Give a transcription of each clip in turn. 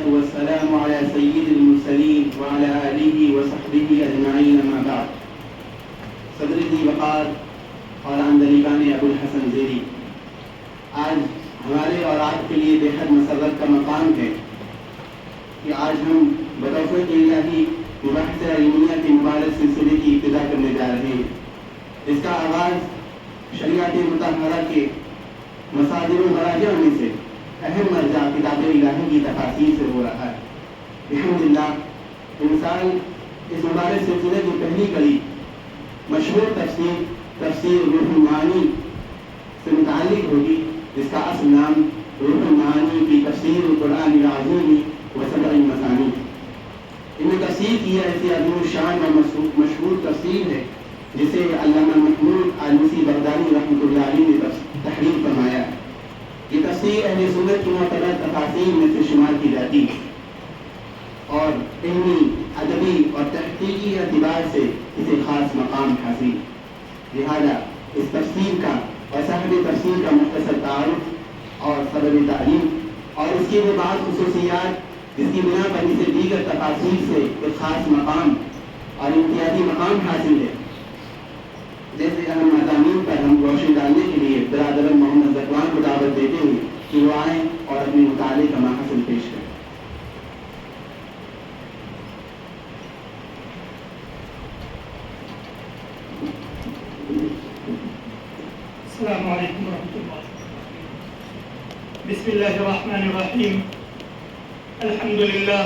والصلاة والسلام على سيد المرسلين وعلى آله وصحبه أجمعين أما بعد. صدر ذی وقار اور عندلیبان ابو الحسن زیری، آج ہمارے اور آپ کے لیے بے حد مسرت کا مقام ہے کہ آج ہم بتوفیق الہی مباحث علمیہ کے مبارک سلسلے کی ابتدا کرنے جا رہے ہیں. اس کا آغاز شریعت مطہرہ کے مصادر و مراجع میں سے اہم مرجع کتاب الہی کی تفاسیر سے ہو رہا ہے. الحمدللہ انسان اس مبارک سلسلے کی پہلی کڑی مشہور تفسیر روح المعانی سے متعلق ہوگی، جس کا اصل نام روح المعانی فی تفسیر القرآن العظیم و سبع المثانی. ان میں تفسیر کی ہے ایسی عظیم الشان اور مشہور تفسیر ہے جسے علامہ محمود آلوسی بغدادی رحمۃ اللہ علیہ نے تحریر فرمایا ہے. یہ تفسیر اہل سنت کی معتبر تفاسیر میں سے شمار کی جاتی ہے اور علمی، ادبی اور تحقیقی اعتبار سے اسے خاص مقام حاصل. لہذا اس تفسیر کا اور صاحب تفسیر کا مختصر تعارف اور سبب تعلیم اور اس کی وہ بعض خصوصیات جس کی بنا پر اسے دیگر تفاسیر سے ایک خاص مقام اور امتیازی مقام حاصل ہے، جیسے اہم مضامین پر ہم روشنی ڈالنے کے لیے برادر محمد زکوان کو دعوت دیتے ہیں کہ وہ آئیں اور اپنے مطالعے کا ماحصل پیش کریں. السلام علیکم ورحمۃ اللہ. بسم اللہ الرحمن الرحیم. الحمد للہ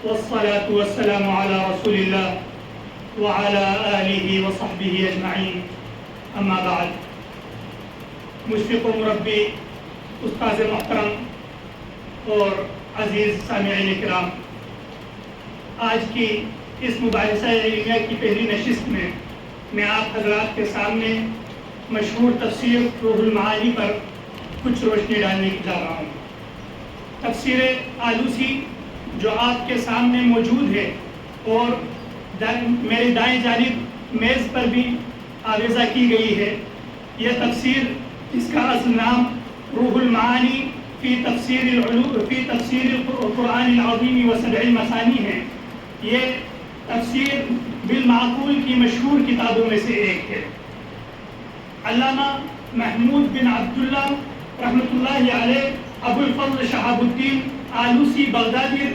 والصلاة والسلام علی رسول اللہ وعلى آلہ وصحبہ اجمعین. اما بعد. مشفق و مربی، استاذ محترم اور عزیز سامعین کرام، آج کی اس مباحثہ علمیہ کی پہلی نشست میں آپ حضرات کے سامنے مشہور تفسیر روح المعانی پر کچھ روشنی ڈالنے جا رہا ہوں. تفسیر آلوسی جو آپ کے سامنے موجود ہے اور میرے دائیں جانب میز پر بھی آویزہ کی گئی ہے، یہ تفسیر اس کا اصل نام روح المعانی فی تفسیر القرآن العظیم و سبع المثانی ہے. یہ تفسیر بالمعقول کی مشہور کتابوں میں سے ایک ہے. علامہ محمود بن عبداللہ رحمۃ اللہ علیہ ابو الفضل شہاب الدین آلوسی بغدادی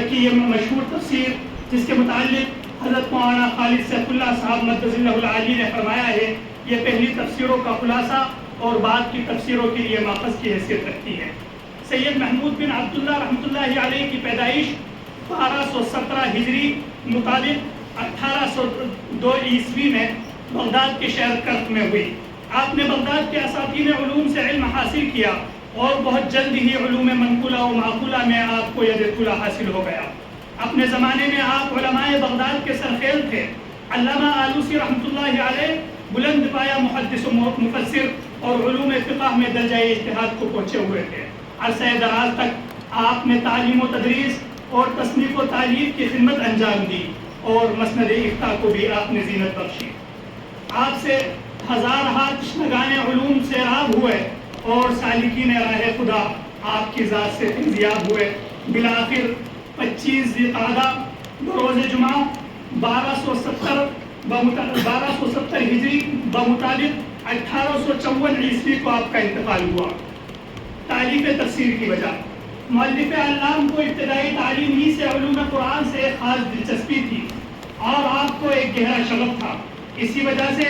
کی یہ مشہور تفسیر، جس کے متعلق حضرت مولانا خالد سیف اللہ صاحب مدث اللہ العالی نے فرمایا ہے، یہ پہلی تفسیروں کا خلاصہ اور بعد کی تفسیروں کے لیے ماخذ کی حیثیت رکھتی ہے. سید محمود بن عبداللہ رحمۃ اللہ علیہ کی پیدائش 1217 ہجری مطابق 1802 عیسوی میں بغداد کے شہر کرخ میں ہوئی. آپ نے بغداد کے اساتین علوم سے علم حاصل کیا اور بہت جلد ہی علوم منقولہ و معقولہ میں آپ کو ید طولہ حاصل ہو گیا. اپنے زمانے میں آپ علماء بغداد کے سرخیل تھے. علامہ آلوسی رحمۃ اللہ علیہ بلند پایا محدث و مفسر اور علوم فقہ میں درجہ اجتہاد کو پہنچے ہوئے تھے. عرصہ دراز تک آپ نے تعلیم و تدریس اور تصنیف و تالیف کی خدمت انجام دی اور مسند افتاء کو بھی آپ نے زینت بخشی. آپ سے ہزارہا تشنگان علوم سیراب ہوئے اور سالکین راہ خدا آپ کی ذات سے فیضیاب ہوئے. بالآخر 25 ذی القعدہ بروز جمعہ 1270 ہجری بمطابق 1854 عیسوی کو آپ کا انتقال ہوا. تالیف تفسیر کی وجہ، مؤلف علام کو ابتدائی تعلیم ہی سے علوم قرآن سے ایک خاص دلچسپی تھی اور آپ کو ایک گہرا شغف تھا. اسی وجہ سے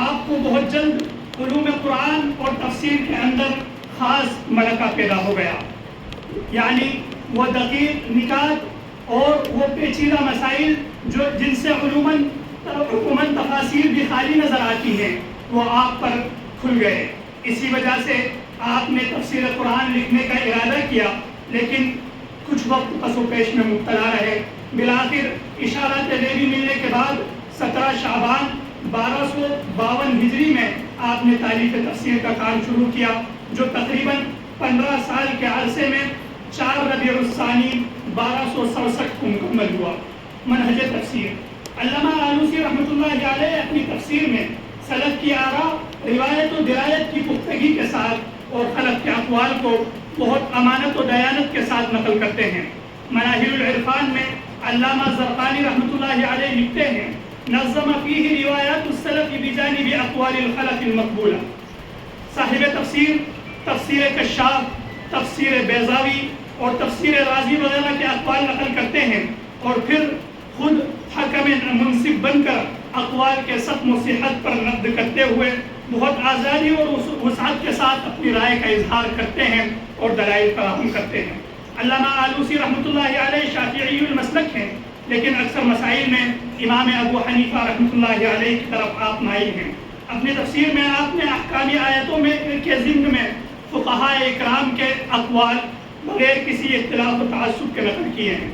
آپ کو بہت جلد علوم قرآن اور تفسیر کے اندر خاص ملکہ پیدا ہو گیا. یعنی وہ دقیق نکات اور وہ پیچیدہ مسائل جن سے عموماً تفاسیر بھی خالی نظر آتی ہیں، وہ آپ پر کھل گئے. اسی وجہ سے آپ نے تفسیر قرآن لکھنے کا ارادہ کیا، لیکن کچھ وقت پس و پیش میں مبتلا رہے. بالآخر اشارات لیلی ملنے کے بعد 17 شعبان 1252 ہجری میں آپ نے تالیف تفسیر کا کام شروع کیا، جو تقریباً 15 سال کے عرصے میں 4 ربیع الثانی 1267 کو مکمل ہوا. منہج تفسیر، علامہ آلوسی رحمۃ اللہ علیہ اپنی تفسیر میں سلف کی آراء، روایت و درایت کی پختگی کے ساتھ اور خلف کے اقوال کو بہت امانت و دیانت کے ساتھ نقل کرتے ہیں۔ مناہل العرفان میں علامہ زرقانی رحمۃ اللہ علیہ لکھتے ہیں نظم فیہ روایات السلف بجانب اقوال الخلف المقبولہ۔ صاحب تفسیر تفسیر کشاف، تفسیر بیضاوی اور تفسیر رازی وغیرہ کے اقوال نقل کرتے ہیں اور پھر خود حکم منصف بن کر اقوال کے سقم و صحت پر نقد کرتے ہوئے بہت آزادی اور وسعت کے ساتھ اپنی رائے کا اظہار کرتے ہیں اور دلائل فراہم کرتے ہیں۔ علامہ آلوسی رحمۃ اللہ علیہ شافعی المسلک ہیں، لیکن اکثر مسائل میں امام ابو حنیفہ رحمۃ اللہ علیہ کی طرف آپ مائل ہیں۔ اپنی تفسیر میں آپ نے احکامی آیتوں میں کے ضمن میں فقہاء اکرام کے اقوال بغیر کسی اختلاف و تعصب کے نقل کیے ہیں۔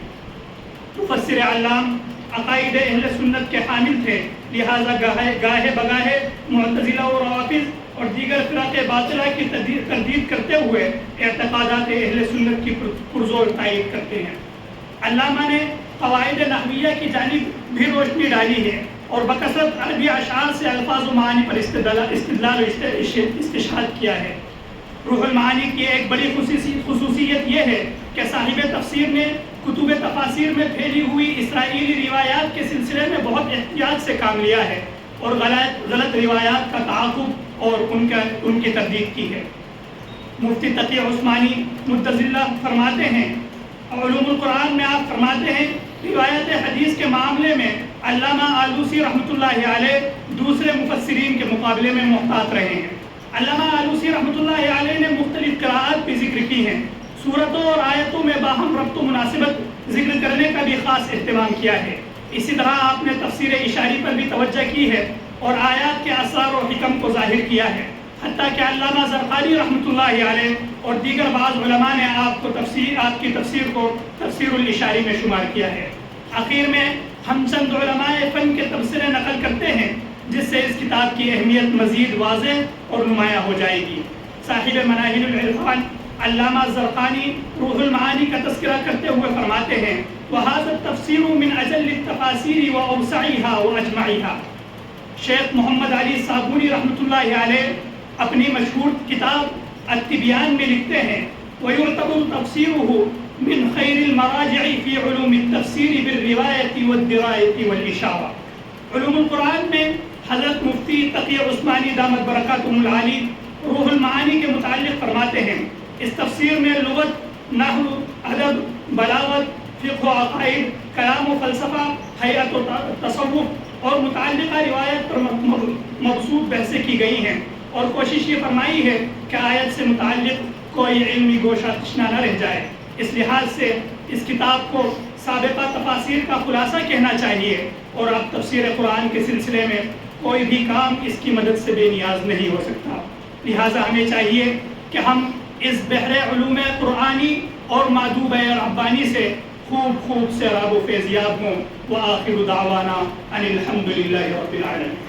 مفسر علام عقائد اہل سنت کے حامل تھے، لہٰذا گاہے بگاہے معتزلہ و روافض اور دیگر فرق باطلہ کی تردید کرتے ہوئے اعتقادات اہل سنت کی پرزور تائید کرتے ہیں۔ علامہ نے قواعد نحویہ کی جانب بھی روشنی ڈالی ہے اور بکثرت عربی اشعار سے الفاظ و معانی پر استدلال و استشہاد کیا ہے۔ روح المعانی کی ایک بڑی خصوصیت یہ ہے کہ صاحب تفسیر نے کتب تفاسیر میں پھیلی ہوئی اسرائیلی روایات کے سلسلے میں بہت احتیاط سے کام لیا ہے اور غلط روایات کا تعاقب اور ان کی تردید کی ہے۔ مفتی تقی عثمانی متزلہ فرماتے ہیں، علوم القرآن میں آپ فرماتے ہیں روایت حدیث کے معاملے میں علامہ آلوسی رحمۃ اللہ علیہ دوسرے مفسرین کے مقابلے میں محتاط رہے ہیں۔ علامہ آلوسی رحمۃ اللہ علیہ نے مختلف قراءات بھی ذکر کی ہیں، صورتوں اور آیتوں میں باہم ربط و مناسبت ذکر کرنے کا بھی خاص اہتمام کیا ہے۔ اسی طرح آپ نے تفسیر اشاری پر بھی توجہ کی ہے اور آیات کے اسرار و حکم کو ظاہر کیا ہے، حتیٰ کہ علامہ زرقانی رحمۃ اللہ علیہ اور دیگر بعض علماء نے آپ کی تفسیر کو تفسیر الاشاری میں شمار کیا ہے۔ آخر میں ہم چند علماء فن کے تبصرے نقل کرتے ہیں جس سے اس کتاب کی اہمیت مزید واضح اور نمایاں ہو جائے گی۔ صاحب مناہل العرفان علامہ زرقانی روح المعانی کا تذکرہ کرتے ہوئے فرماتے ہیں وَهَذَا التَّفْسِيرُ مِنْ أَجَلِّ التَّفَاسِيرِ وَأَوْسَعِهَا وَأَجْمَعِهَا۔ شیخ محمد علی صابونی رحمۃ اللہ علیہ اپنی مشہور کتاب التبیان میں لکھتے ہیں وَيُعْتَبَرُ تَفْسِيرُهُ مِنْ خَيْرِ الْمَرَاجِعِ فِي عُلُومِ التَّفْسِيرِ بِالرِّوَایَةِ وَالدِّرَایَةِ وَالْإِشَارَةِ۔ علوم القرآن میں حضرت مفتی تقی عثمانی دامت برکاتہم العالی روح المعانی کے متعلق فرماتے ہیں اس تفسیر میں لغت، نحو، ادب، بلاغت، فقہ و عقائد، کلام و فلسفہ، حیات و تصوف اور متعلقہ روایت پر مبسوط بحثیں کی گئی ہیں اور کوشش یہ فرمائی ہے کہ آیت سے متعلق کوئی علمی گوشہ تشنا نہ رہ جائے۔ اس لحاظ سے اس کتاب کو سابقہ تفاسیر کا خلاصہ کہنا چاہیے اور اب تفسیر قرآن کے سلسلے میں کوئی بھی کام اس کی مدد سے بے نیاز نہیں ہو سکتا۔ لہٰذا ہمیں چاہیے کہ ہم اس بحر علوم قرآنی اور مادوب ربانی سے خوب سیراب و فیضیاب ہوں۔ وآخر دعوانا ان الحمد للہ رب العالمین۔